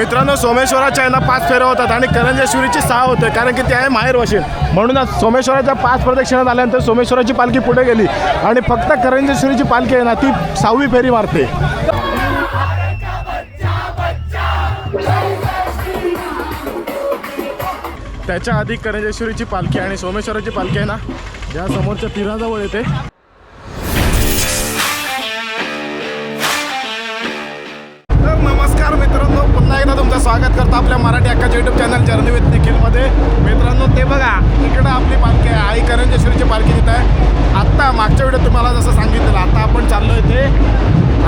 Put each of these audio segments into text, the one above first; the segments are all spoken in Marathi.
मित्रांनो, सोमेश्वराच्या आहे ना 5 फेऱ्या होतात आणि करंजेश्वरीची 6 होते, कारण की ते आहे माहेर वाशीन. म्हणून सोमेश्वराच्या 5 प्रदक्षिणा झाल्यानंतर सोमेश्वराची पालखी पुढे गेली आणि फक्त करंजेश्वरीची पालखी आहे ना ती 6वी फेरी मारते. त्याच्या आधी करंजेश्वरीची पालखी आणि सोमेश्वराची पालखी आहे ना ज्या समोरच्या पिराजवळ येते. नमस्कार मित्रांनो, पुन्हा एकदा तुमचं स्वागत करतो आपल्या मराठी अक्काच्या यूट्यूब चॅनल जर्नी विथ निखिलमध्ये. मित्रांनो, ते बघा इकडं आपली पालखी आहे, आई करंजेश्वरीची पालखी तिथं आहे. आत्ता मागच्या व्हिडिओ तुम्हाला जसं सांगितलं, आता आपण चाललोय ते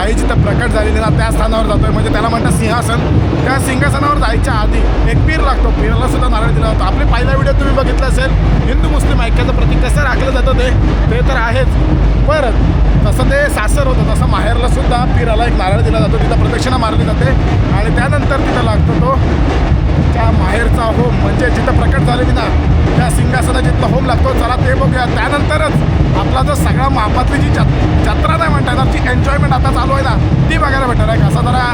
आई जिथं प्रकट झालेली ना त्या स्थानावर जातोय, म्हणजे त्याला म्हणतात सिंहासन. त्या सिंहासनावर जायच्या आधी एक पीर लागतो, पीराला सुद्धा नारळ दिला होता. आपले पहिला व्हिडिओ तुम्ही बघितला असेल, हिंदू मुस्लिम ऐक्याचं प्रतीक कसं राखलं जातं ते तर आहेच. परत तसं ते सासर होतं तसं माहेरला सुद्धा पीराला एक नारळ दिला जातो, तिथं प्रदक्षिणा मारली जाते आणि त्यानंतर तिथं लागतो तो त्या माहेरचा होम, म्हणजे जिथं प्रकट झालेली ना त्या सिंहासना जिथला होम लागतो. चला ते बघूया. त्यानंतरच आपला जो सगळा मापातली जी जत्रा नाही म्हणता येणार, जी एन्जॉयमेंट आता चालू आहे ना ती बघायला भेटणार आहे. असं जरा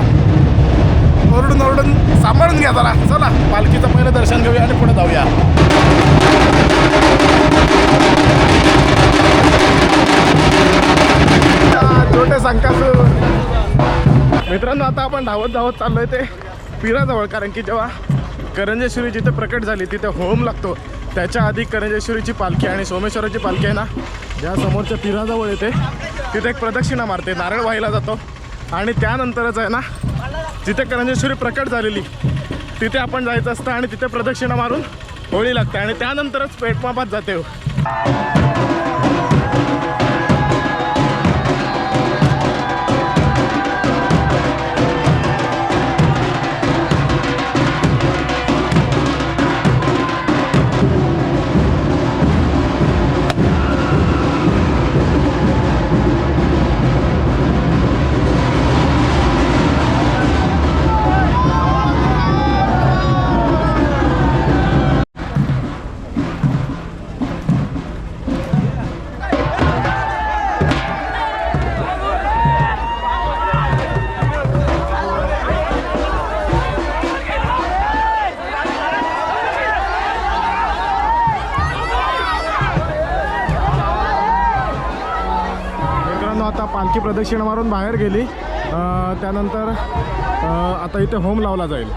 ओरडून सांभाळून घ्या जरा. चला पालखीचं पहिलं दर्शन घेऊया आणि पुढे जाऊया. छोटे संकासू मित्रांनो, आता आपण धावत चाललोय ते पिराजवळ, कारण की जेव्हा करंजेश्वरी जिथे प्रकट झाली तिथे होम लागतो. त्याच्या आधी करंजेश्वरीची पालखी आणि सोमेश्वराची पालखी आहे ना ज्या समोरच्या पिराजवळ येते तिथे एक प्रदक्षिणा मारते, नारळ वाहिला जातो आणि त्यानंतरच आहे ना जिथे करंजेश्वरी प्रकट झालेली तिथे आपण जायचं असतं आणि तिथे प्रदक्षिणा मारून होळी लागते आणि त्यानंतरच पेटमापात जाते. आता पालखी प्रदक्षिणा मारून बाहेर गेली, त्यानंतर आता इथे होम लावला जाईल.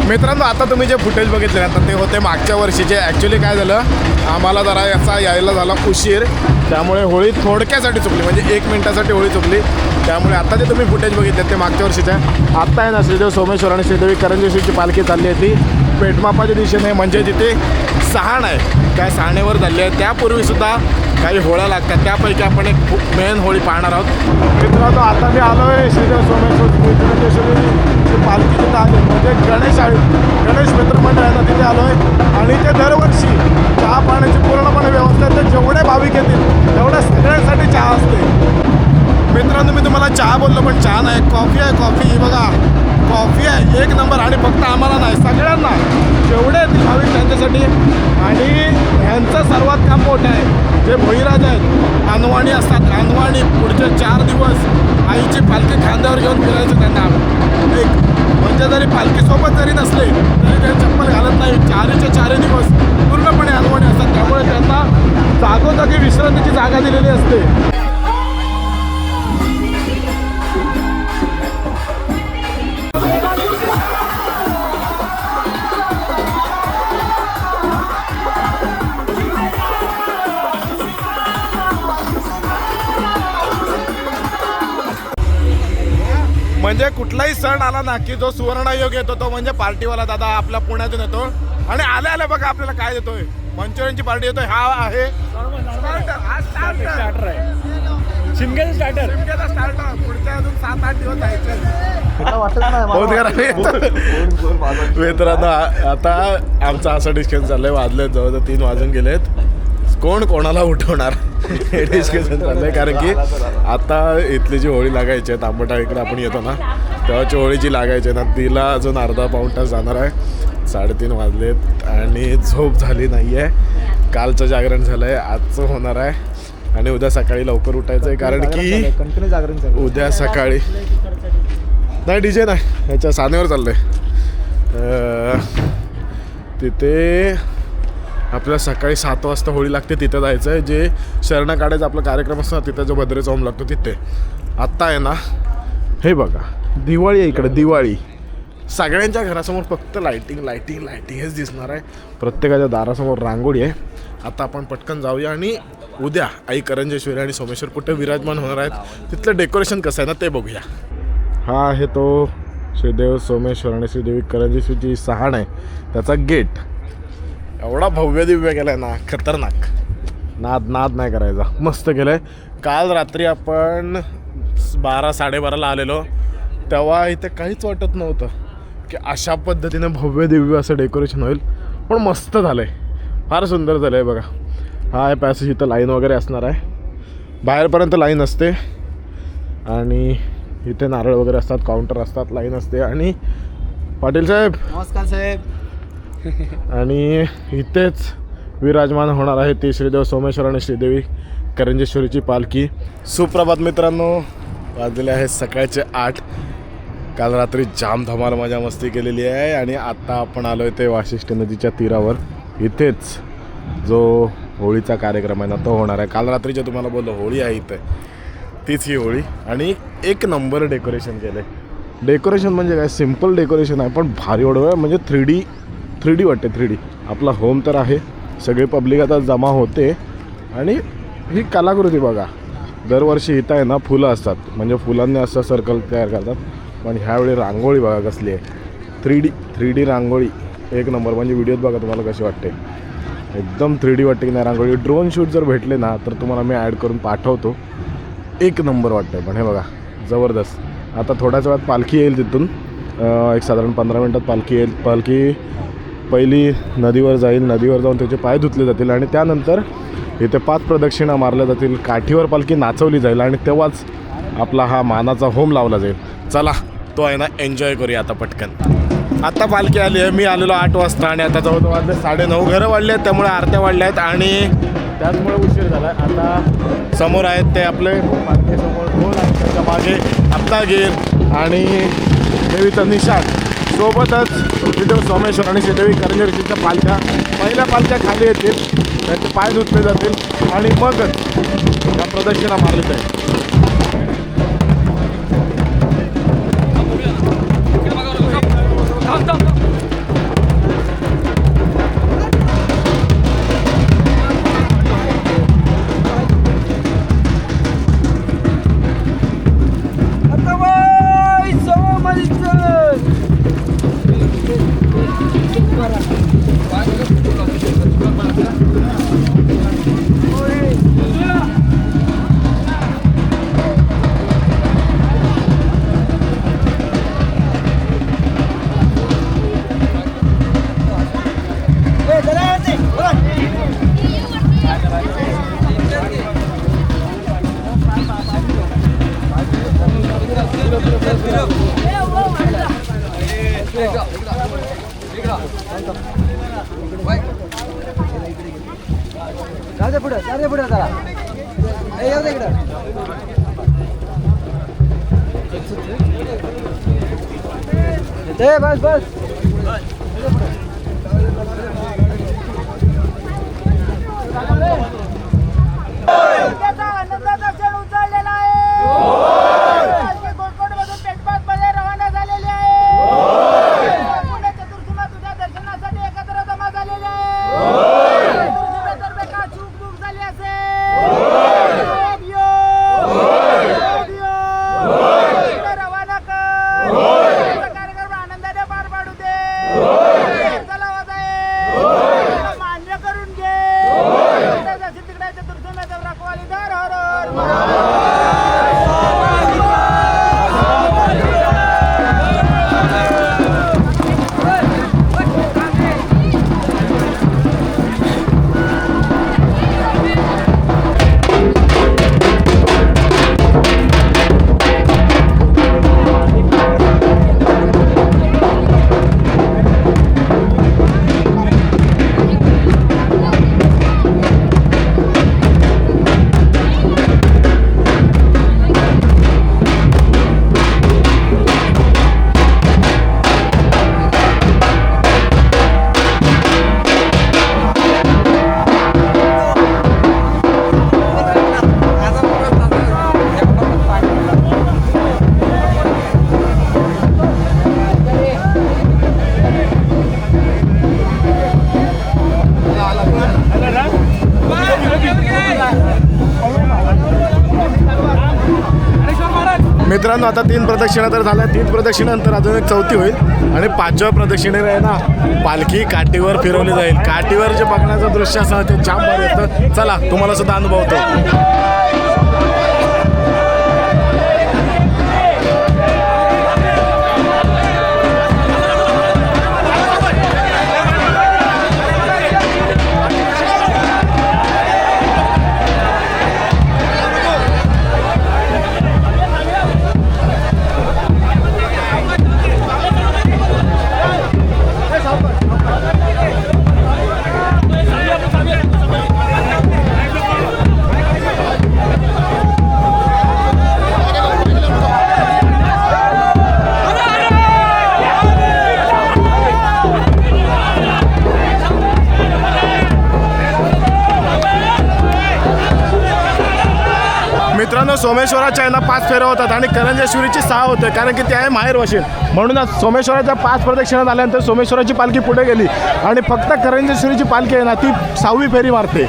मित्रांनो, आता तुम्ही जे फुटेज बघितले ना ते होते मागच्या वर्षीचे. ॲक्च्युली काय झालं, आम्हाला जरा याचा यायला झाला उशीर, त्यामुळे होळी थोडक्यासाठी चुकली, म्हणजे 1 मिनिटासाठी होळी चुकली. त्यामुळे आता जे तुम्ही फुटेज बघितले ते मागच्या वर्षीचे आहे. आत्ता आहे ना श्रीदेव सोमेश्वर आणि श्रीदेवी करंजेश्वरीची पालखी चालली आहे ती पेटमापाच्या दिशेने, म्हणजे जिथे सहाण आहे त्या सहाणेवर चालली आहे. त्यापूर्वीसुद्धा काही होळ्या लागतात, त्यापैकी आपण एक खूप मेन होळी पाहणार आहोत. मित्रांनो, आता मी आलो आहे श्रीदेव सोमेश्वर करंजेश्वरीची पालखी जिथं आली, म्हणजे गणेश मित्रमंडळ आहे ना तिथे आलो आहे. आणि ते दरवर्षी चहा पाण्याची पूर्णपणे व्यवस्था आहे. तर जेवढे भाविक येतील तेवढ्या सगळ्यांसाठी चहा असते. मित्रांनो, मी तुम्हाला चहा बोललो पण चहा नाही, कॉफी आहे. कॉफी बघा, कॉफी आहे 1 नंबर. आणि फक्त आम्हाला नाही, सगळ्यांना जेवढे येतील भाविक त्यांच्यासाठी. आणि ह्यांचं सर्वात काम मोठं आहे. जे भोईराज आहेत, अनवाणी असतात, अनवाणी पुढचे 4 दिवस आईची पालखी खांद्यावर घेऊन फिरायचं त्यांना. एक म्हणजे जरी पालखीसोबत जरी नसले तरी ते चप्पल घालत नाही. 4चे 4 दिवस पूर्णपणे अनवाणी असतात, त्यामुळे त्यांना जागोजागी विश्रांतीची जागा दिलेली असते. म्हणजे कुठलाही सण आला ना की जो सुवर्णयोग येतो तो म्हणजे पार्टीवाला दादा आपल्या पुण्यातून येतो. आणि आले बघा आपल्याला काय देतोय, मंचुरियनची पार्टी येतोय. हा आहे स्टार्टर आहे, शिमग्याचा स्टार्टर. पुढच्या अजून 7-8 दिवस जायचे. मित्रांनो, आता आमचं असं डिस्कशन चाललंय, वाजले जवळजवळ 3 वाजून गेलेत. कोण कोणाला उठवणार हे डिस्कशन चाललंय. कारण की आता इथली जी होळी लागायची आहे तांबटा इकडे आपण येतो ना तेव्हाची होळी जी लागायची आहे ना तिला अजून अर्धा पाऊण तास जाणार आहे. 3:30 वाजलेत आणि झोप झाली नाही आहे. कालचं जागरण झालं आहे, आजचं होणार आहे आणि उद्या सकाळी लवकर उठायचं आहे. कारण की कंटिन्यू जागरण उद्या सकाळी नाही DJ नाही ह्याच्या सानेवर चाललं आहे. तिथे आपल्याला सकाळी 7 वाजता होळी लागते, तिथं जायचं आहे. जे शरणं काढायचा आपला कार्यक्रम असतो ना तिथं जो भद्रेचा होम लागतो तिथे. आत्ता आहे ना हे बघा दिवाळी आहे इकडे, दिवाळी सगळ्यांच्या घरासमोर फक्त लाईटिंग लाईटिंग लाईटिंग हेच दिसणार आहे. प्रत्येकाच्या दारासमोर रांगोळी आहे. आता आपण पटकन जाऊया आणि उद्या आई करंजेश्वरी आणि सोमेश्वर कुठे विराजमान होणार आहेत तिथलं डेकोरेशन कसं आहे ना ते बघूया. हा आहे तो श्रीदेव सोमेश्वर आणि श्रीदेवी करंजेश्वरीची सहाण आहे त्याचा गेट. एवढा भव्य दिव्य केला आहे ना, खतरनाक. नाद नाही करायचा, मस्त केलं आहे. काल रात्री आपण 12-12:30 आलेलो तेव्हा इथे काहीच वाटत नव्हतं की अशा पद्धतीने भव्य दिव्य असं डेकोरेशन होईल, पण मस्त झालं आहे, फार सुंदर झालं आहे. बघा हा आहे पॅसेज, इथं लाईन वगैरे असणार आहे, बाहेरपर्यंत लाईन असते आणि इथे नारळ वगैरे असतात, काउंटर असतात, लाईन असते. आणि पाटील साहेब नमस्कार साहेब. आणि इथेच विराजमान होणार आहे ती श्रीदेव सोमेश्वर आणि श्रीदेवी करंजेश्वरीची पालखी. सुप्रभात मित्रांनो, वाजलेले आहेत सकाळचे 8. काल रात्री जाम धमाल मजा मस्ती केलेली आहे आणि आत्ता आपण आलो आहे ते वाशिष्ठी नदीच्या तीरावर. इथेच जो होळीचा कार्यक्रम आहे ना तो होणार आहे. काल रात्री जे तुम्हाला बोललो होळी आहे इथे तीच ही होळी. आणि एक नंबर डेकोरेशन केलं आहे. डेकोरेशन म्हणजे काय, सिम्पल डेकोरेशन आहे पण भारी एवढं म्हणजे 3D वाटते. 3D आपला होम तर आहे, सगळे पब्लिक आता जमा होते आणि ही कलाकृती बघा. दरवर्षी इथं आहे ना फुलं असतात, म्हणजे फुलांनी असं सर्कल तयार करतात, पण ह्यावेळी रांगोळी बघा कसली आहे. 3D रांगोळी एक नंबर. म्हणजे व्हिडिओत बघा तुम्हाला कशी वाटते, एकदम 3D वाटते की नाही रांगोळी. ड्रोन शूट जर भेटले ना तर तुम्हाला मी ॲड करून पाठवतो, एक नंबर वाटतं. पण हे बघा जबरदस्त. आता थोड्याच वेळात पालखी येईल तिथून, एक साधारण 15 मिनटात पालखी येईल. पालखी पहिली नदीवर जाईल, नदीवर जाऊन त्याचे पाय धुतले जातील आणि त्यानंतर इथे 5 प्रदक्षिणा मारल्या जातील. काठीवर पालखी नाचवली जाईल आणि तेव्हाच आपला हा मानाचा होम लावला जाईल. चला तो आहे ना एन्जॉय करूया आता पटकन. आता पालखी आली आहे, मी आलेलो 8 वाजता आणि आता जवळजवळ वाजले 9:30. घरं वाढले आहेत त्यामुळे आरत्या वाढल्या आहेत आणि त्याचमुळे उशीर झाला आहे. आता समोर आहेत ते आपले पालखीसमोर ढोल आहेत, त्याच्या मागे हप्तागीर आणि देवीचं निशाण, सोबतच श्रीदेव सोमेश्वर आणि श्रीदेवी करंजेश्वरीच्या पालख्या. पहिल्या पालख्या खाली येतील, त्यांचे पाय धुतले जातील आणि मगच त्या प्रदक्षिणा मारली जाईल. पुढे जरा इकडे बस मित्रांनो आता 3 प्रदक्षिणा तर झाल्या. 3 प्रदक्षिणानंतर अजून एक चौथी होईल आणि 5व्या प्रदक्षिणेला आहे ना पालखी काठीवर फिरवली जाईल. काठीवर जे बघण्याचं दृश्य असं ते जाम भारी येतं. चला तुम्हाला सुद्धा अनुभवतो. मित्रांनो सोमेश्वराच्या याला 5 फेऱ्या होतात आणि करंजेश्वरीची 6 होते कारण की ते आहे माहेर वशील. म्हणूनच सोमेश्वराच्या 5 प्रदक्षिणा झाल्यानंतर सोमेश्वराची पालखी पुढे गेली आणि फक्त करंजेश्वरीची पालखी आहे ना ती 6वी फेरी मारते.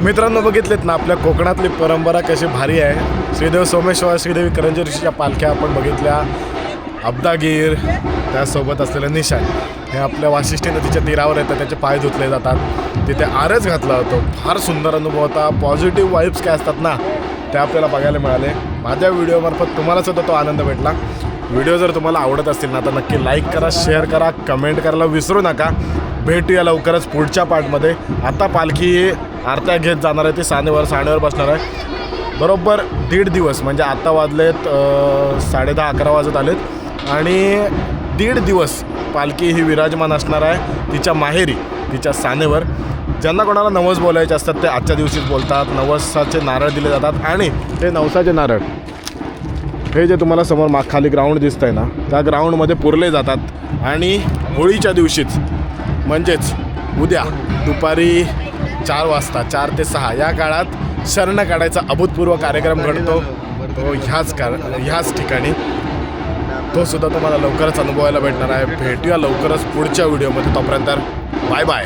मित्रांनो बघितलेत ना आपल्या कोकणातली परंपरा कशी भारी आहे. श्रीदेव सोमेश्वर श्रीदेवी करंजेश्वरीच्या पालख्या आपण बघितल्या. अब्दागीर त्यासोबत असलेलं निशाण हे आपल्या वाशिष्ठी नदीच्या तीरावर येतं. त्याचे पाय धुतले जातात. तिथे आरच घातला होतो. फार सुंदर अनुभव होता. पॉझिटिव्ह वाईब्स काय असतात ना ते आपल्याला बघायला मिळाले. माझ्या व्हिडिओमार्फत तुम्हाला सुद्धा तो आनंद भेटला. व्हिडिओ जर तुम्हाला आवडत असतील ना तर नक्की लाईक करा, शेअर करा, कमेंट करायला विसरू नका. भेटूया लवकरच पुढच्या पार्टमध्ये. आता पालखी आरत्या घेत जाणार आहे ती सानेवर बसणार आहे. बरोबर 1.5 दिवस म्हणजे आता वाजलेत 10:30-11 वाजत आलेत आणि 1.5 दिवस पालखी ही विराजमान असणार आहे तिच्या माहेरी, तिच्या सानेवर. ज्यांना कोणाला नवस बोलायचे असतात ते आजच्या दिवशीच बोलतात. नवसाचे नारळ दिले जातात आणि ते नवसाचे नारळ हे जे तुम्हाला समोर खाली ग्राउंड दिसत आहे ना त्या ग्राउंडमध्ये पुरले जातात आणि होळीच्या दिवशीच म्हणजेच उद्या दुपारी 4 वाजता 4 ते 6 या काळात शरण काढायचा अभूतपूर्व कार्यक्रम घडतो तो ह्याच ठिकाणी. तो सुद्धा तुम्हाला लवकरच अनुभवायला भेटणार आहे. भेटूया लवकरच पुढच्या व्हिडिओमध्ये. तोपर्यंत बाय बाय.